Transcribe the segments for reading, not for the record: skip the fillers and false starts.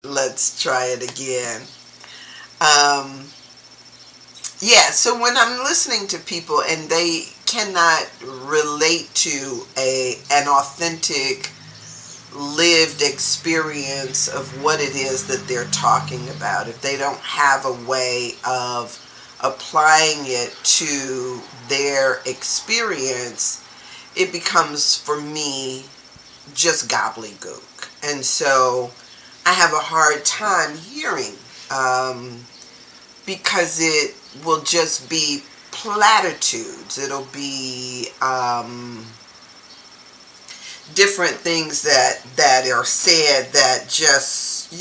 Let's try it again. Um, yeah, so when I'm listening to people and they cannot relate to an authentic lived experience of what it is that they're talking about, if they don't have a way of applying it to their experience, it becomes for me just gobbledygook. And so I have a hard time hearing because it will just be platitudes. It'll be different things that are said that just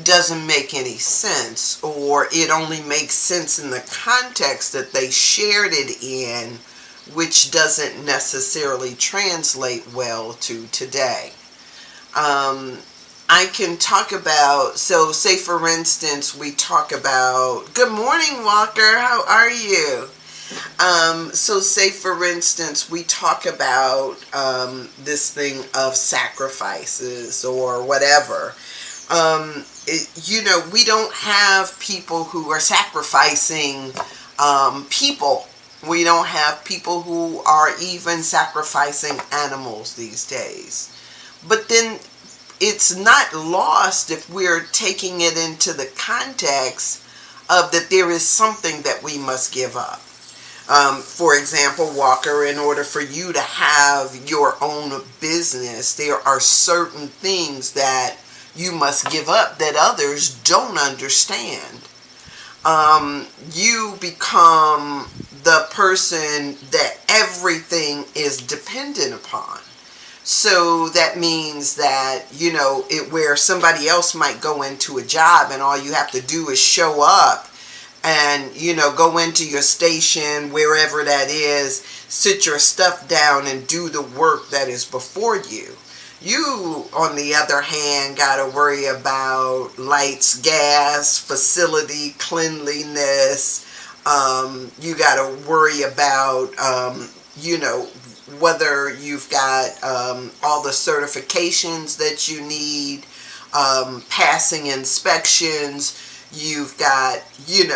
doesn't make any sense, or it only makes sense in the context that they shared it in, which doesn't necessarily translate well to today. Um, I can talk about, so say for instance, we talk about, good morning, Walker, how are you? So say for instance, we talk about this thing of sacrifices or whatever. We don't have people who are sacrificing people. We don't have people who are even sacrificing animals these days. But then it's not lost if we're taking it into the context of that there is something that we must give up. For example, Walker, in order for you to have your own business, there are certain things that you must give up that others don't understand. You become the person that everything is dependent upon. So that means that, where somebody else might go into a job and all you have to do is show up and, go into your station, wherever that is, sit your stuff down and do the work that is before you. You, on the other hand, got to worry about lights, gas, facility, cleanliness. You got to worry about, whether you've got all the certifications that you need, passing inspections. You've got, you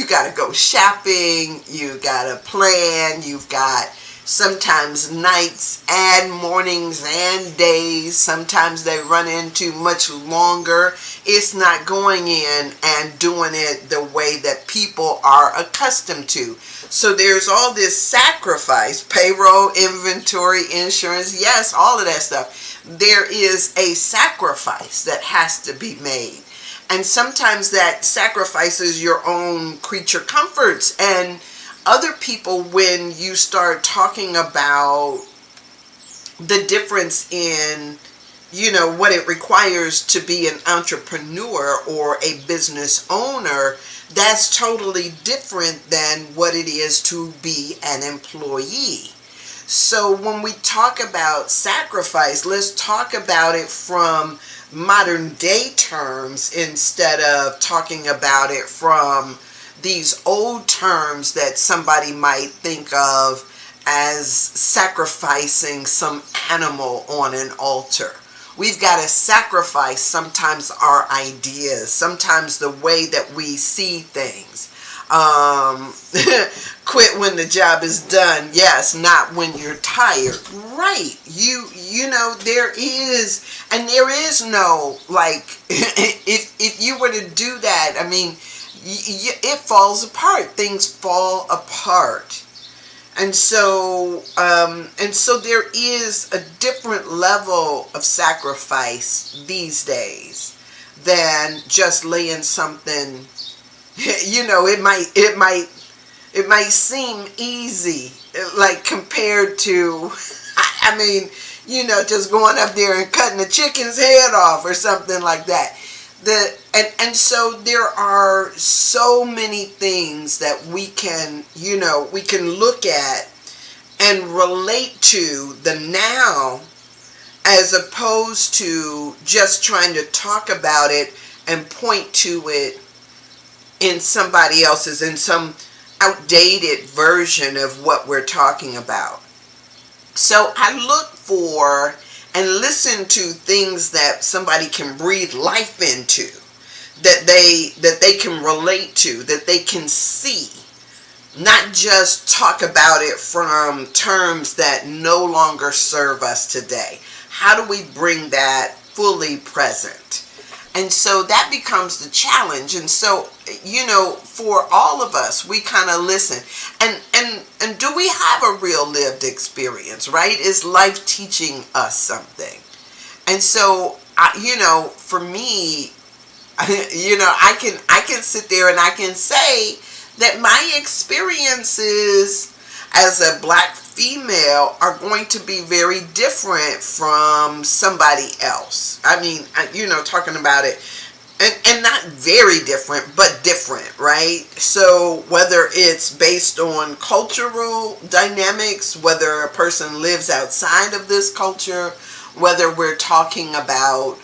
got to go shopping. You got to plan. You've got sometimes nights and mornings and days. Sometimes they run into much longer. It's not going in and doing it the way that people are accustomed to. So there's all this sacrifice, payroll, inventory, insurance, yes, all of that stuff. There is a sacrifice that has to be made. And sometimes that sacrifices your own creature comforts. And other people, when you start talking about the difference in, what it requires to be an entrepreneur or a business owner, that's totally different than what it is to be an employee. So when we talk about sacrifice, let's talk about it from modern day terms instead of talking about it from these old terms that somebody might think of as sacrificing some animal on an altar. We've got to sacrifice sometimes our ideas, sometimes the way that we see things. Quit when the job is done. Yes, not when you're tired. Right. There is, and there is no, like, if you were to do that, I mean, it falls apart. Things fall apart. And so there is a different level of sacrifice these days than just laying something. It might seem easy, like compared to, I mean, just going up there and cutting the chicken's head off or something like that. And so there are so many things that we can look at and relate to the now, as opposed to just trying to talk about it and point to it in somebody else's, in some outdated version of what we're talking about. So I look for and listen to things that somebody can breathe life into, that they can relate to, that they can see, not just talk about it from terms that no longer serve us today. How do we bring that fully present? And so that becomes the challenge. And so, for all of us, we kind of listen. And do we have a real lived experience, right? Is life teaching us something? And so, for me, I can sit there and I can say that my experiences as a black female are going to be very different from somebody else. I mean, talking about it, and not very different, but different, right? So whether it's based on cultural dynamics, whether a person lives outside of this culture, whether we're talking about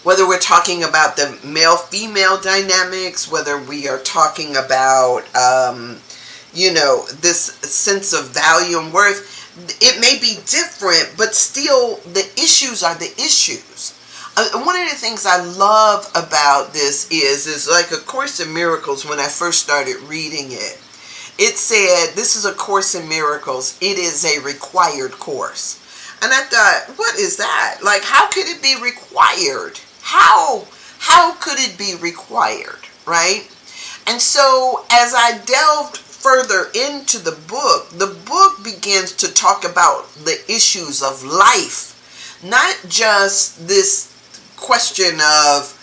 the male-female dynamics, whether we are talking about, this sense of value and worth, it may be different, but still the issues are the issues. One of the things I love about this is like A Course in Miracles. When I first started reading it, it said, this is A Course in Miracles. It is a required course. And I thought, what is that? Like, how could it be required? How could it be required, right? And so as I delved further into the book begins to talk about the issues of life, not just this question of,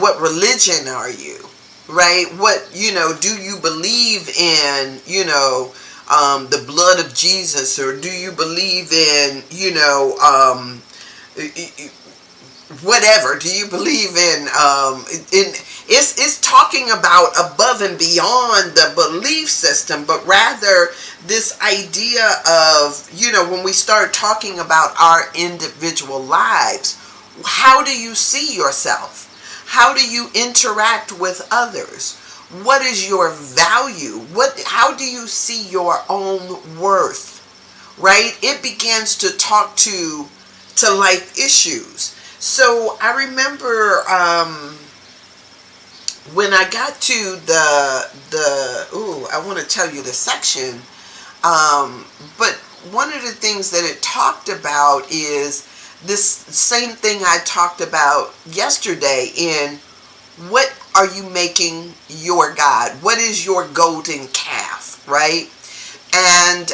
what religion are you, right? What, do you believe in, the blood of Jesus, or do you believe in, whatever? Do you believe in it's talking about above and beyond the belief system, but rather this idea of, when we start talking about our individual lives, how do you see yourself? How do you interact with others? What is your value? How do you see your own worth? Right? It begins to talk to life issues. So I remember when I got to I want to tell you the section, but one of the things that it talked about is this same thing I talked about yesterday in what are you making your God? What is your golden calf, right? And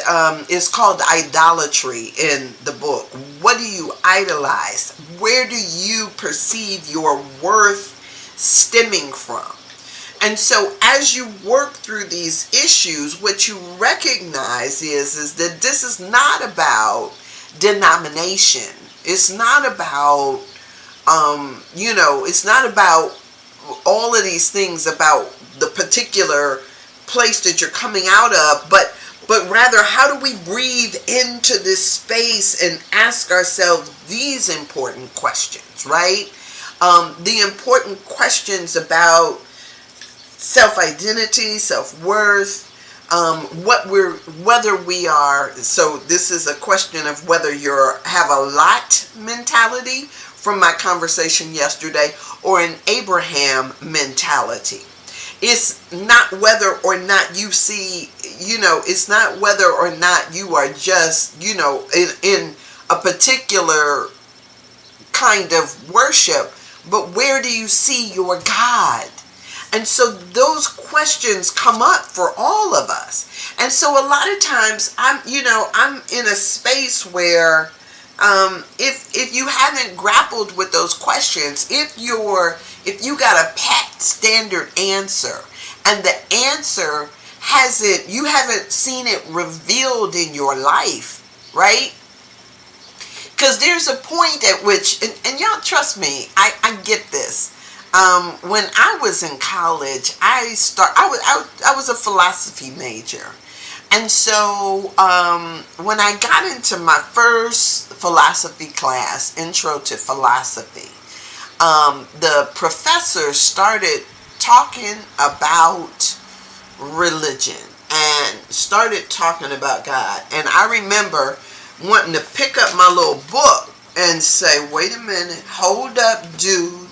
it's called idolatry in the book. What do you idolize? Where do you perceive your worth stemming from? And so as you work through these issues, what you recognize is that this is not about denomination. It's not about, it's not about all of these things about the particular place that you're coming out of, but rather, how do we breathe into this space and ask ourselves these important questions, right? The important questions about self-identity, self-worth, whether we are, so this is a question of whether you have a lot mentality from my conversation yesterday, or an Abraham mentality. It's not whether or not you see, it's not whether or not you are just, in a particular kind of worship, but where do you see your God? And so those questions come up for all of us. And so a lot of times I'm in a space where if you haven't grappled with those questions, if you got a pat standard answer and the answer you haven't seen it revealed in your life, right? Because there's a point at which, and y'all trust me, I get this. When I was in college, I was a philosophy major. And so when I got into my first philosophy class, Intro to Philosophy, the professor started talking about religion and started talking about God. And I remember wanting to pick up my little book and say, wait a minute, hold up, dude.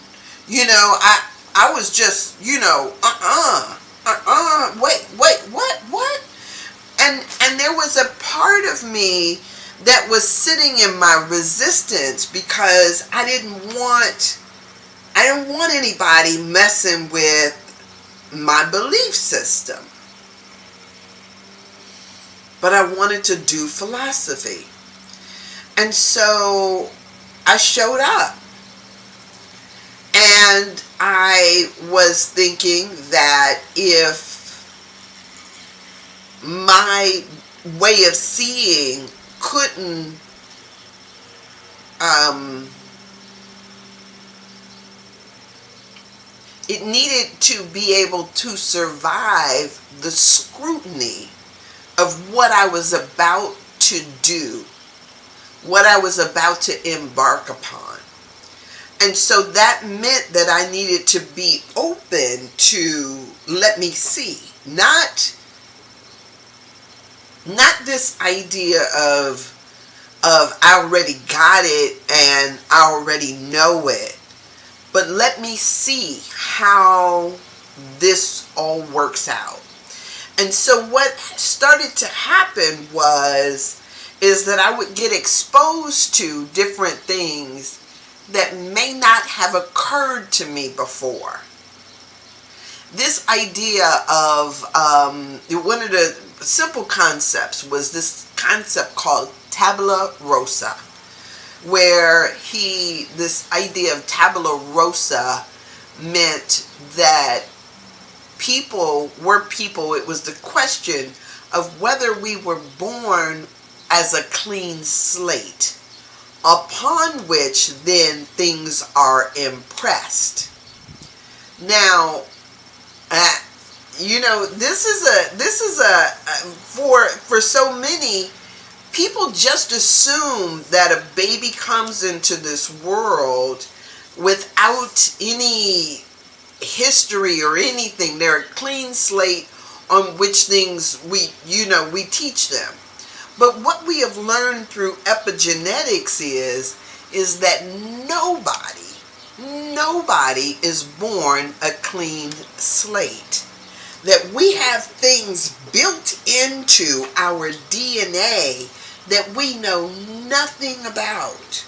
I was just, wait, what? And there was a part of me that was sitting in my resistance because I didn't want anybody messing with my belief system. But I wanted to do philosophy. And so I showed up. And I was thinking that if my way of seeing couldn't it needed to be able to survive the scrutiny of what I was about to do, what I was about to embark upon. And so that meant that I needed to be open to let me see, not this idea of I already got it and I already know it, but let me see how this all works out. And so what started to happen is that I would get exposed to different things that may not have occurred to me before. This idea of one of the simple concepts was this concept called tabula rasa, where this idea of tabula rasa meant that people were people. It was the question of whether we were born as a clean slate, upon which then things are impressed. Now, this is a for so many people just assume that a baby comes into this world without any history or anything. They're a clean slate on which things we teach them. But what we have learned through epigenetics is that nobody is born a clean slate. That we have things built into our DNA that we know nothing about.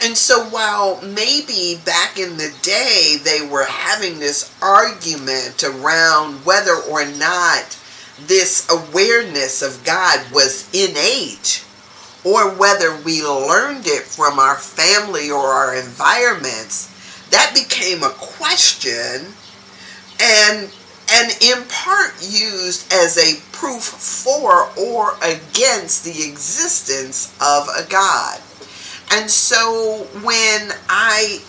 And so while maybe back in the day they were having this argument around whether or not this awareness of God was innate, or whether we learned it from our family or our environments, that became a question and in part used as a proof for or against the existence of a God. And so when I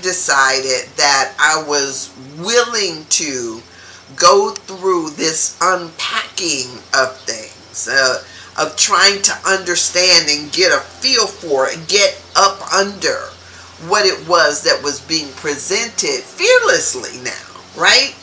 decided that I was willing to go through this unpacking of things, of trying to understand and get a feel for it, get up under what it was that was being presented fearlessly now, right?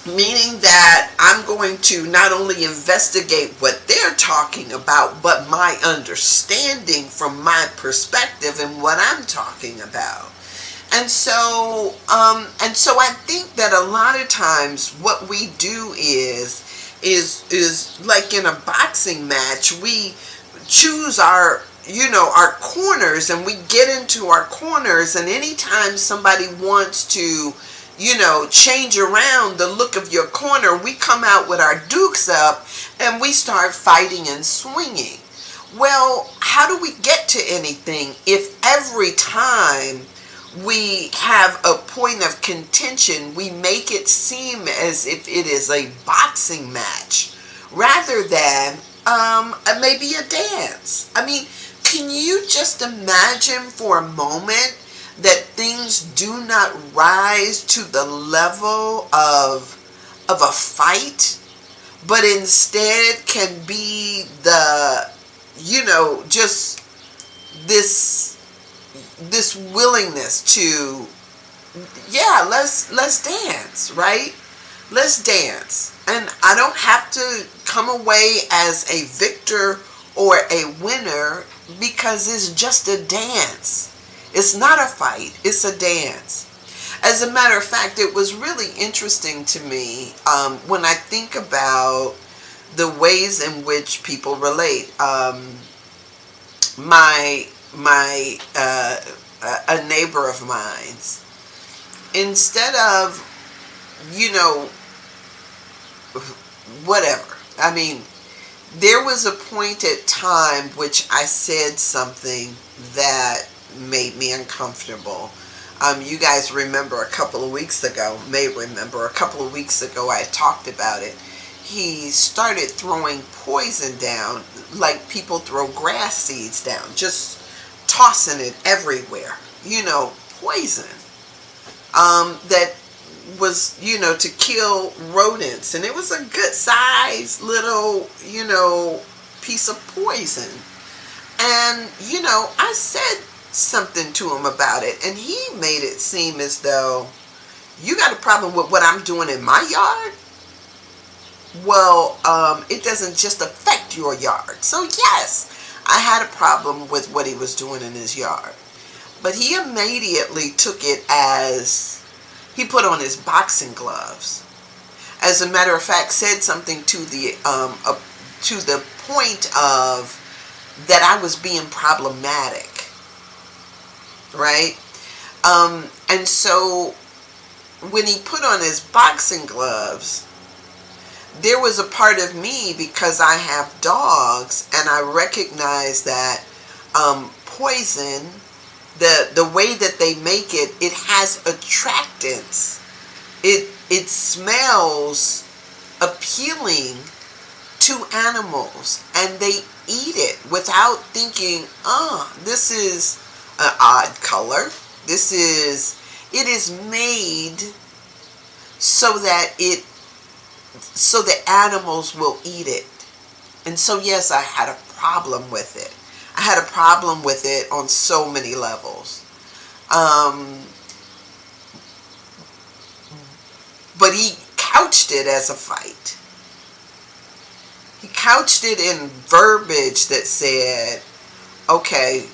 Meaning that I'm going to not only investigate what they're talking about, but my understanding from my perspective and what I'm talking about. And so I think that a lot of times what we do is like in a boxing match, we choose our corners, and we get into our corners, and anytime somebody wants to change around the look of your corner, we come out with our dukes up and we start fighting and swinging. Well, how do we get to anything if every time we have a point of contention, we make it seem as if it is a boxing match rather than maybe a dance? I mean, can you just imagine for a moment that things do not rise to the level of a fight, but instead can be the just this willingness to let's dance, right? Let's dance. And I don't have to come away as a victor or a winner, because it's just a dance. It's not a fight, it's a dance. As a matter of fact, it was really interesting to me when I think about the ways in which people relate. My a neighbor of mine's, instead of, whatever. I mean, there was a point at time which I said something that made me uncomfortable. You guys remember a couple of weeks ago, I talked about it. He started throwing poison down like people throw grass seeds down, just tossing it everywhere. Poison. That was, to kill rodents. And it was a good size little, piece of poison. And, I said something to him about it, and he made it seem as though, you got a problem with what I'm doing in my yard? Well, it doesn't just affect your yard. So yes, I had a problem with what he was doing in his yard. But he immediately took it as, he put on his boxing gloves. As a matter of fact, said something to the point of that I was being problematic, right? And so when he put on his boxing gloves, there was a part of me, because I have dogs, and I recognize that poison, the way that they make it, it has attractants. It smells appealing to animals, and they eat it without thinking, this is an odd color. It is made so that the animals will eat it. And so yes, I had a problem with it. I had a problem with it on so many levels. But he couched it as a fight. He couched it in verbiage that said, okay,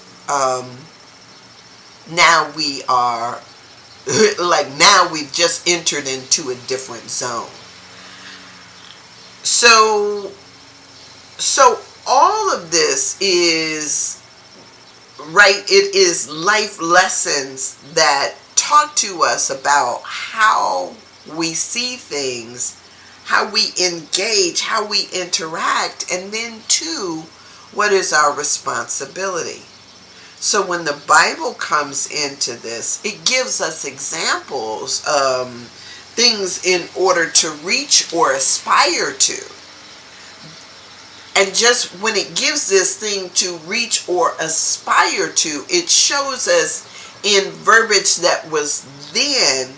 now we are, now we've just entered into a different zone. So all of this is, right, it is life lessons that talk to us about how we see things, how we engage, how we interact, and then too, what is our responsibility? So when the Bible comes into this, it gives us examples of things in order to reach or aspire to. And just when it gives this thing to reach or aspire to, it shows us in verbiage that was then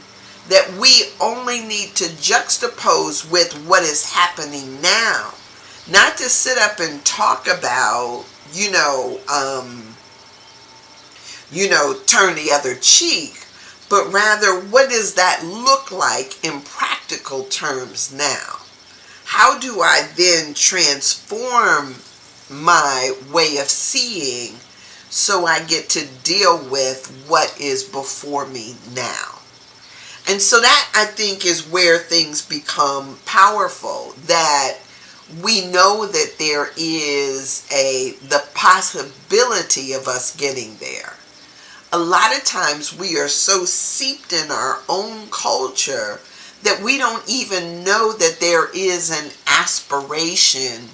that we only need to juxtapose with what is happening now. Not to sit up and talk about, turn the other cheek, but rather, what does that look like in practical terms now? How do I then transform my way of seeing so I get to deal with what is before me now? And so that, I think, is where things become powerful, that we know that there is the possibility of us getting there. A lot of times we are so seeped in our own culture that we don't even know that there is an aspiration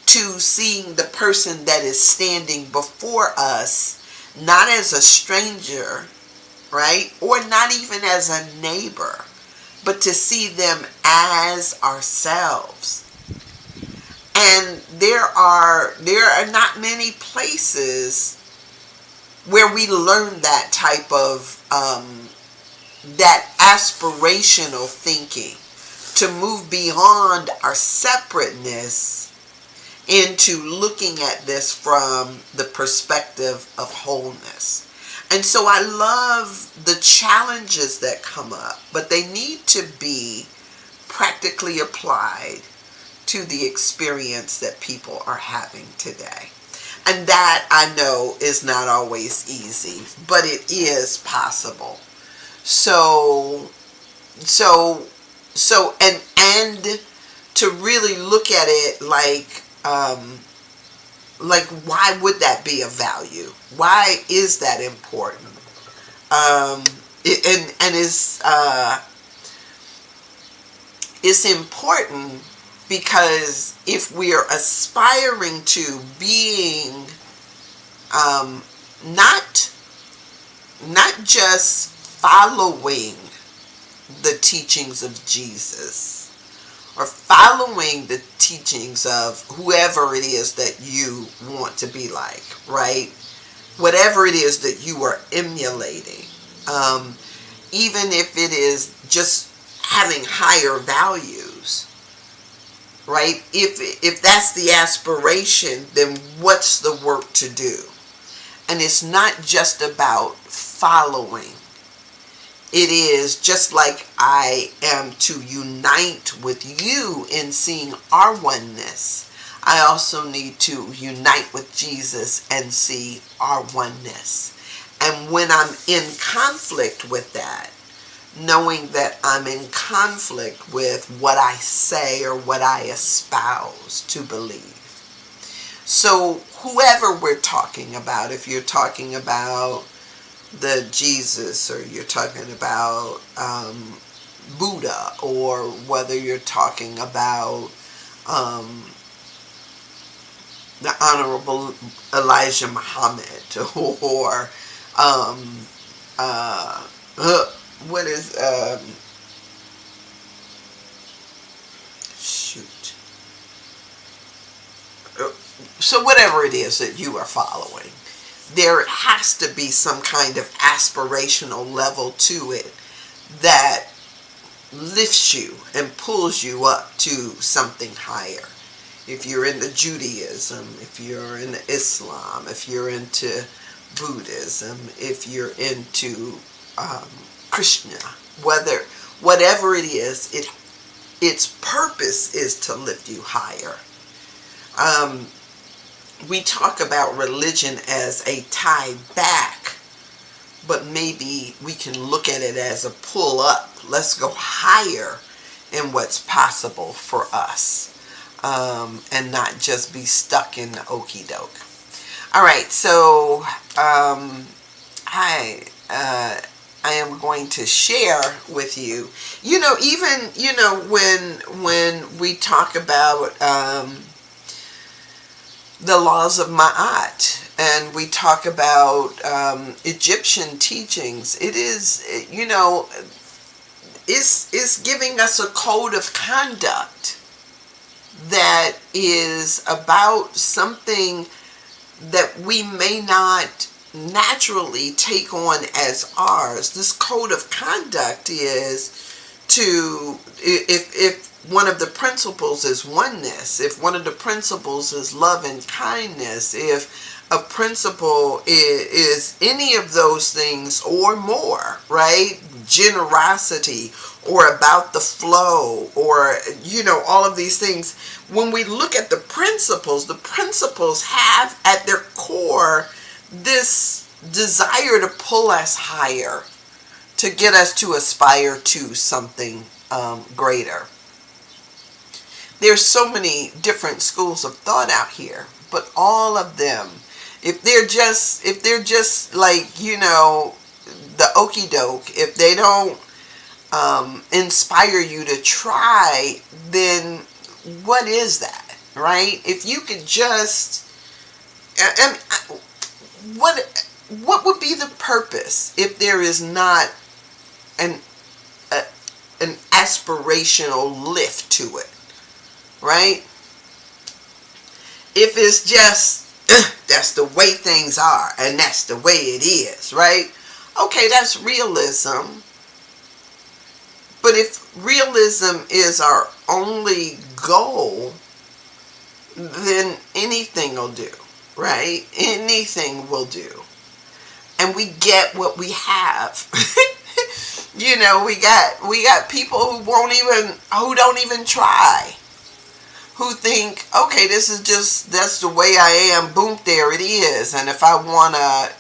to seeing the person that is standing before us, not as a stranger, right? Or not even as a neighbor, but to see them as ourselves. And there are not many places where we learn that type of that aspirational thinking, to move beyond our separateness into looking at this from the perspective of wholeness. And so I love the challenges that come up, but they need to be practically applied to the experience that people are having today. And that, I know, is not always easy, but it is possible. So and to really look at it like why would that be of value? Why is that important? It's important because if we are aspiring to being not just following the teachings of Jesus or following the teachings of whoever it is that you want to be like, right? Whatever it is that you are emulating, even if it is just having higher values, right? If that's the aspiration, then what's the work to do? And it's not just about following. It is just like I am to unite with you in seeing our oneness. I also need to unite with Jesus and see our oneness. And when I'm in conflict with that, knowing that I'm in conflict with what I say or what I espouse to believe. So whoever we're talking about, if you're talking about the Jesus, or you're talking about Buddha, or whether you're talking about the Honorable Elijah Muhammad, or what is shoot. So whatever it is that you are following, there has to be some kind of aspirational level to it that lifts you and pulls you up to something higher. If you're into Judaism, if you're into Islam, if you're into Buddhism, if you're into Krishna, whatever it is, its purpose is to lift you higher. We talk about religion as a tie back, but maybe we can look at it as a pull up. Let's go higher in what's possible for us, and not just be stuck in the okie doke. All right, so I am going to share with you. Even when we talk about the laws of Ma'at, and we talk about Egyptian teachings, it is, is giving us a code of conduct that is about something that we may not naturally take on as ours. This code of conduct is to, if one of the principles is oneness, if one of the principles is love and kindness, if a principle is any of those things or more, right? Generosity, or about the flow, or, all of these things. When we look at the principles have at their core this desire to pull us higher, to get us to aspire to something greater. There's so many different schools of thought out here, but all of them, if they're just like, the okie doke, if they don't inspire you to try, then what is that, right? If you could just, what would be the purpose if there is not an aspirational lift to it, right? If it's just that's the way things are and that's the way it is, right? Okay, that's realism. But if realism is our only goal, then anything will do, right? Anything will do. And we get what we have. we got people who don't even try, who think, okay, that's the way I am, boom, there it is. And if I want to,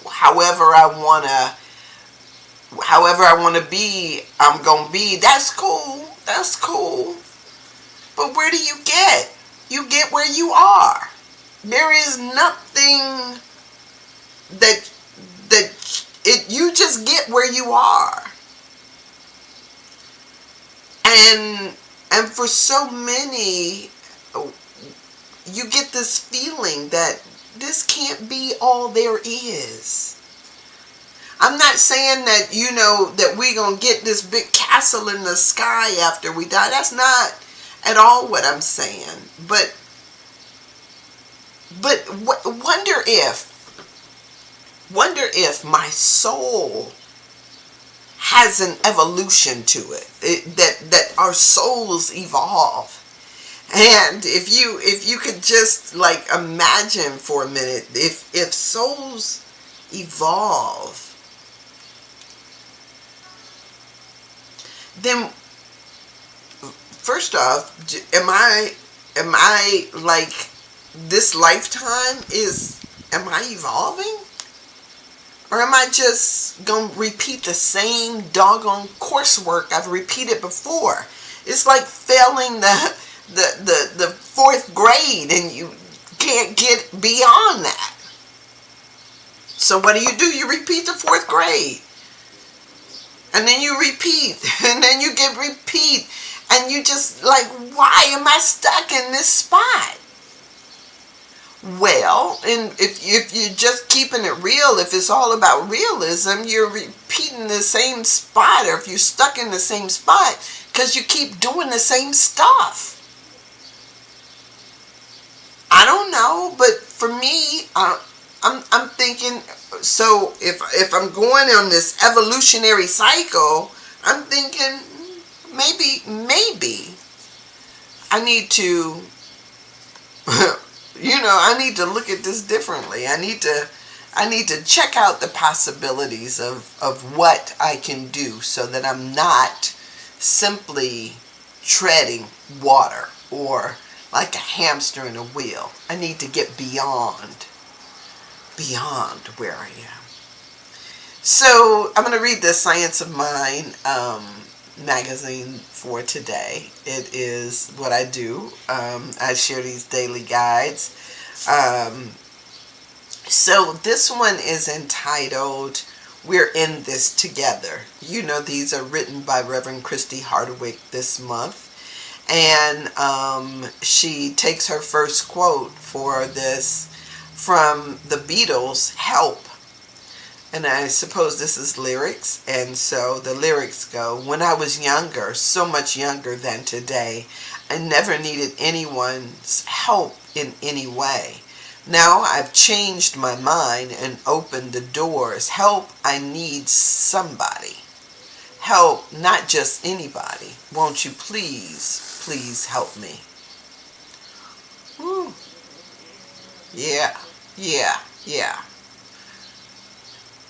however I want to be, I'm going to be. That's cool. But where do you get? You get where you are. There is nothing you just get where you are. And for so many, you get this feeling that this can't be all there is. I'm not saying that, that we're going to get this big castle in the sky after we die. That's not at all what I'm saying. But wonder if my soul has an evolution to it, that our souls evolve. And if you could just like imagine for a minute, if souls evolve, then first off, am I like, this lifetime am I evolving? Or am I just going to repeat the same doggone coursework I've repeated before? It's like failing the fourth grade and you can't get beyond that. So what do? You repeat the fourth grade. And then you repeat. And then you get repeat. And you just like, why am I stuck in this spot? Well, and if you're just keeping it real, if it's all about realism, you're repeating the same spot, or if you're stuck in the same spot because you keep doing the same stuff. I don't know, but for me, I'm thinking, so if I'm going on this evolutionary cycle, I'm thinking maybe I need to I need to look at this differently. I need to check out the possibilities of what I can do so that I'm not simply treading water or like a hamster in a wheel. I need to get beyond where I am. So I'm going to read the Science of Mind magazine for today. It is what I do. I share these daily guides. So this one is entitled We're in This Together. These are written by Reverend Christy Hardwick this month. And she takes her first quote for this from the Beatles' Help. And I suppose this is lyrics. And so the lyrics go, when I was younger, so much younger than today, I never needed anyone's help in any way. Now I've changed my mind and opened the doors. Help, I need somebody. Help, not just anybody. Won't you please help me? Woo. Yeah.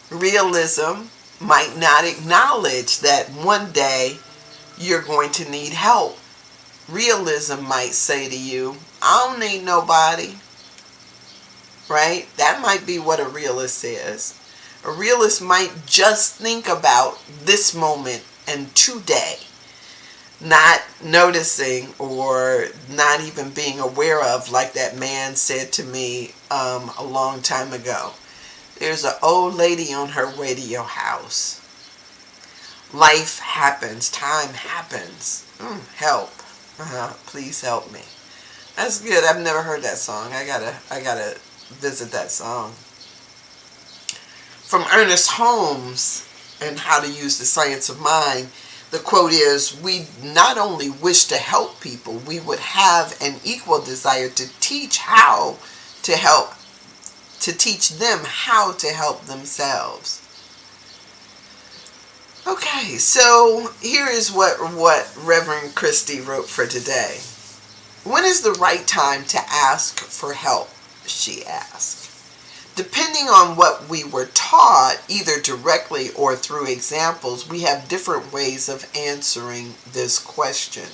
Realism might not acknowledge that one day you're going to need help. Realism might say to you, I don't need nobody. Right? That might be what a realist is. A realist might just think about this moment and today, not noticing or not even being aware of, like that man said to me a long time ago. There's an old lady on her way to your house. Life happens. Time happens. Help. Please help me. That's good. I've never heard that song. I gotta visit that song. From Ernest Holmes and How to Use the Science of Mind, the quote is, we not only wish to help people, we would have an equal desire to teach them how to help themselves. Okay, so here is what Reverend Christy wrote for today. When is the right time to ask for help? She asked. Depending on what we were taught, either directly or through examples, we have different ways of answering this question.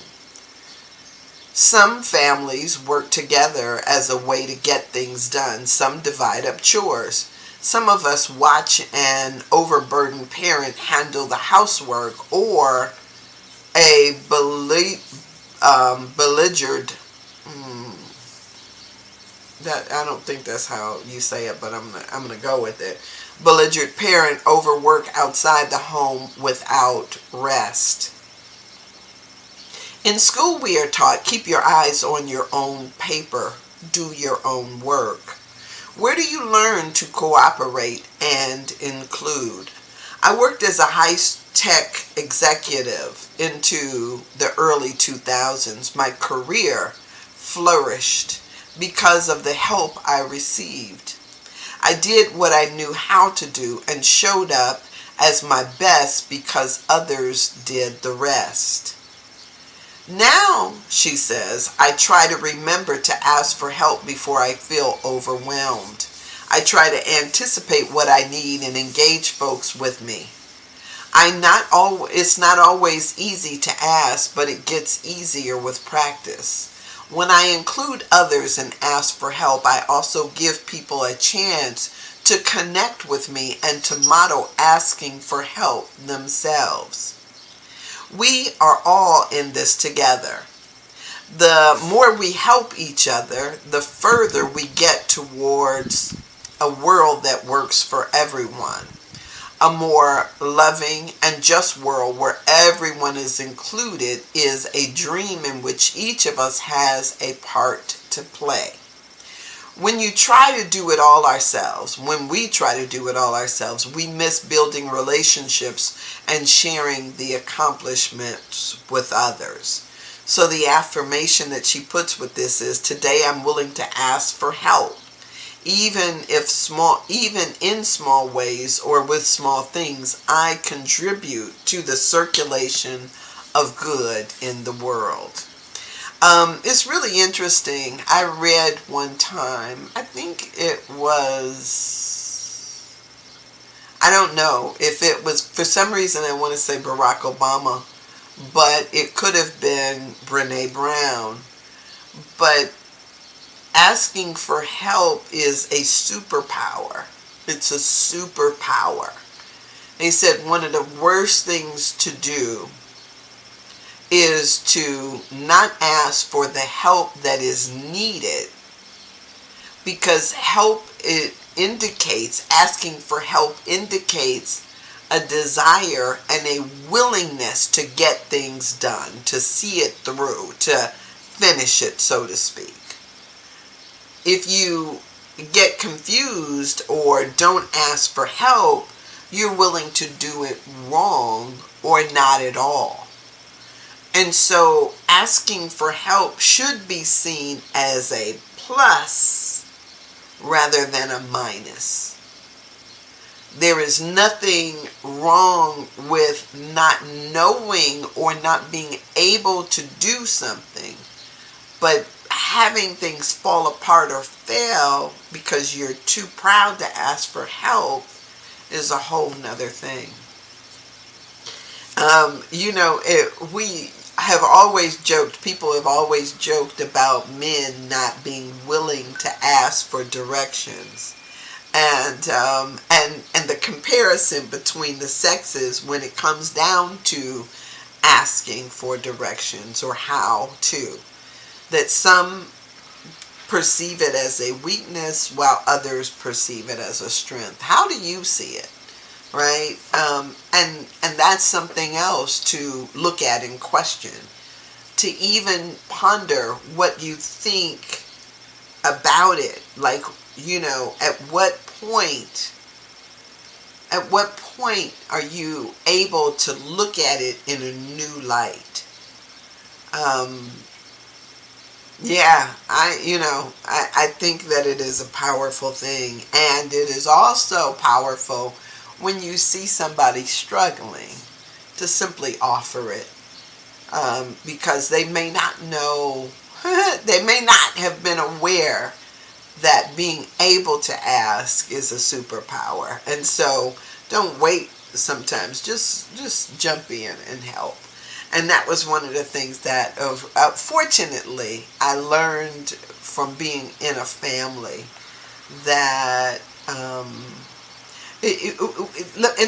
Some families work together as a way to get things done. Some divide up chores. Some of us watch an overburdened parent handle the housework, or a belligered, that I don't think that's how you say it, but I'm gonna go with it. Belligerent parent overwork outside the home without rest. In school, we are taught, keep your eyes on your own paper, do your own work. Where do you learn to cooperate and include? I worked as a high-tech executive into the early 2000s. My career flourished because of the help I received. I did what I knew how to do and showed up as my best because others did the rest. Now, she says, I try to remember to ask for help before I feel overwhelmed. I try to anticipate what I need and engage folks with me. It's not always easy to ask, but it gets easier with practice. When I include others and ask for help, I also give people a chance to connect with me and to model asking for help themselves. We are all in this together. The more we help each other, the further we get towards a world that works for everyone. A more loving and just world where everyone is included is a dream in which each of us has a part to play. When we try to do it all ourselves, we miss building relationships and sharing the accomplishments with others. So the affirmation that she puts with this is, today I'm willing to ask for help. Even in small ways or with small things, I contribute to the circulation of good in the world. It's really interesting. I read one time, I think it was, I don't know if it was, for some reason I want to say Barack Obama, but it could have been Brené Brown. But asking for help is a superpower. It's a superpower. They said one of the worst things to do is to not ask for the help that is needed, because asking for help indicates a desire and a willingness to get things done, to see it through, to finish it, so to speak. If you get confused or don't ask for help, you're willing to do it wrong or not at all. And so asking for help should be seen as a plus rather than a minus. There is nothing wrong with not knowing or not being able to do something, but having things fall apart or fail because you're too proud to ask for help is a whole nother thing. People have always joked about men not being willing to ask for directions. And the comparison between the sexes when it comes down to asking for directions or how to. That some perceive it as a weakness while others perceive it as a strength. How do you see it? Right? And that's something else to look at and question. To even ponder what you think about it. Like, at what point are you able to look at it in a new light? I think that it is a powerful thing, and it is also powerful when you see somebody struggling to simply offer it, because they may not know, they may not have been aware that being able to ask is a superpower. And so don't wait sometimes. Just jump in and help. And that was one of the things that, fortunately, I learned from being in a family that, and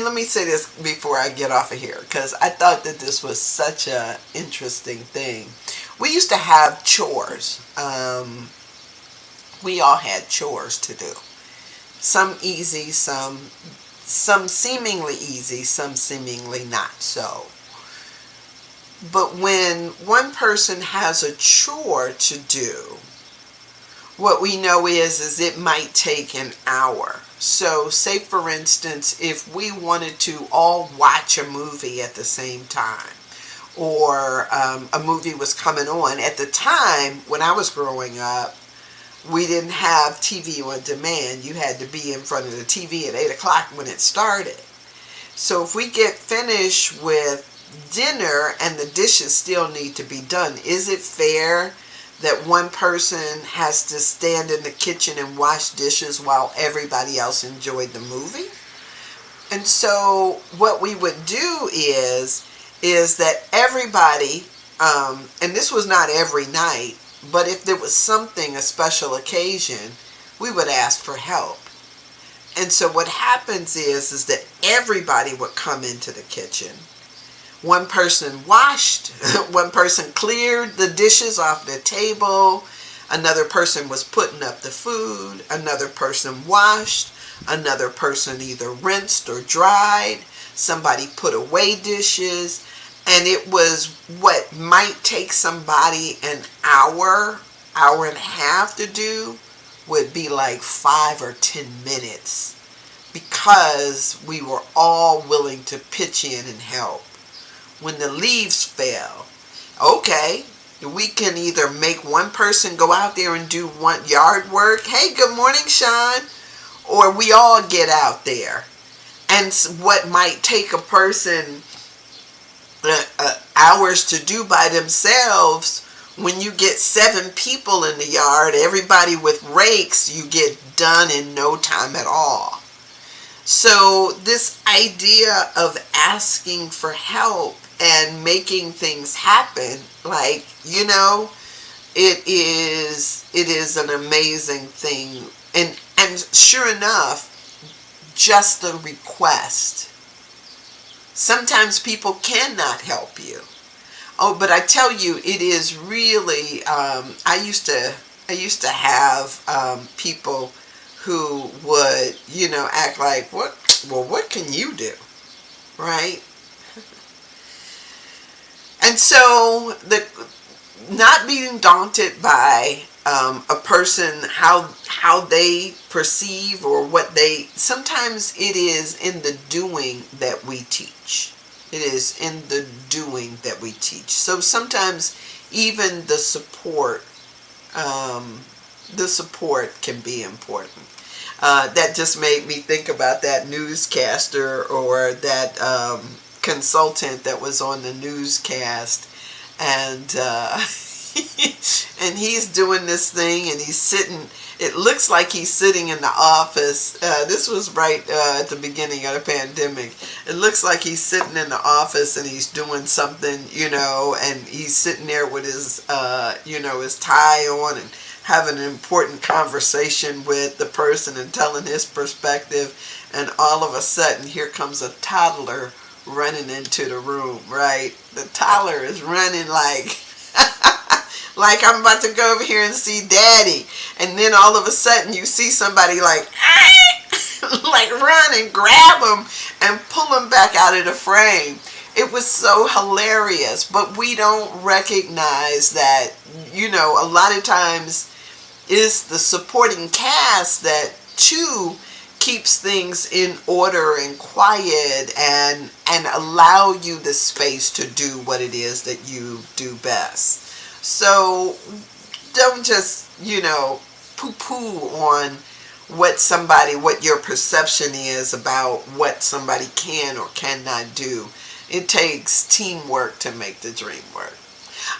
let me say this before I get off of here, because I thought that this was such a interesting thing. We used to have chores. We all had chores to do. Some easy, some seemingly easy, some seemingly not so. But when one person has a chore to do, what we know is it might take an hour. So say for instance, if we wanted to all watch a movie at the same time, or a movie was coming on. At the time when I was growing up, we didn't have TV on demand. You had to be in front of the TV at 8 o'clock when it started. So if we get finished with dinner and the dishes still need to be done, is it fair that one person has to stand in the kitchen and wash dishes while everybody else enjoyed the movie? And so what we would do is that everybody, and this was not every night, but if there was something, a special occasion, we would ask for help. And so what happens is that everybody would come into the kitchen. One person washed, one person cleared the dishes off the table, another person was putting up the food, another person washed, another person either rinsed or dried, somebody put away dishes, and it was what might take somebody an hour, hour and a half to do would be like 5 or 10 minutes, because we were all willing to pitch in and help. When the leaves fell, okay, we can either make one person go out there and do one yard work. Hey, good morning, Sean. Or we all get out there. And what might take a person hours to do by themselves, when you get 7 people in the yard, everybody with rakes, you get done in no time at all. So this idea of asking for help and making things happen, like, it is an amazing thing. And sure enough, just the request. Sometimes people cannot help you. Oh, but I tell you, it is really, I used to have people who would, act like, what can you do? Right? And so not being daunted by a person, how they perceive or what they, sometimes it is in the doing that we teach. It is in the doing that we teach. So sometimes even the support can be important. That just made me think about that newscaster or that consultant that was on the newscast, and and he's doing this thing, and he's sitting, it looks like he's sitting in the office. This was right at the beginning of the pandemic. It looks like he's sitting in the office and he's doing something, and he's sitting there with his his tie on and having an important conversation with the person and telling his perspective, and all of a sudden here comes a toddler running into the room, right? The toddler is running like like I'm about to go over here and see daddy, and then all of a sudden you see somebody like like run and grab him and pull him back out of the frame. It was so hilarious, but we don't recognize that, a lot of times it's the supporting cast that too keeps things in order and quiet and allow you the space to do what it is that you do best. So don't just, poo-poo on what your perception is about what somebody can or cannot do. It takes teamwork to make the dream work.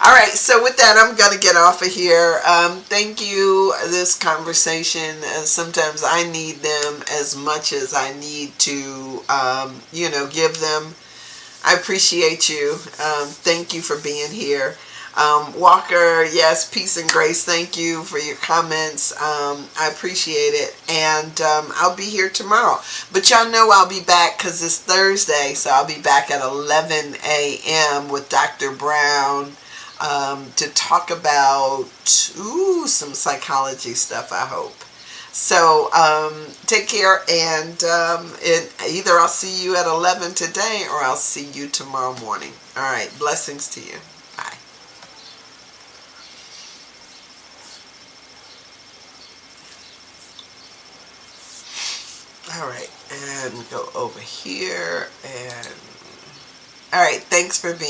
All right, so with that, I'm going to get off of here. Thank you. This conversation, sometimes I need them as much as I need to, give them. I appreciate you. Thank you for being here. Walker, yes, peace and grace. Thank you for your comments. I appreciate it. And I'll be here tomorrow. But y'all know I'll be back because it's Thursday. So I'll be back at 11 a.m. with Dr. Brown to talk about some psychology stuff, I hope. So take care, and either I'll see you at 11 today or I'll see you tomorrow morning. All right, blessings to you. Bye. All right, and go over here, and all right, thanks for being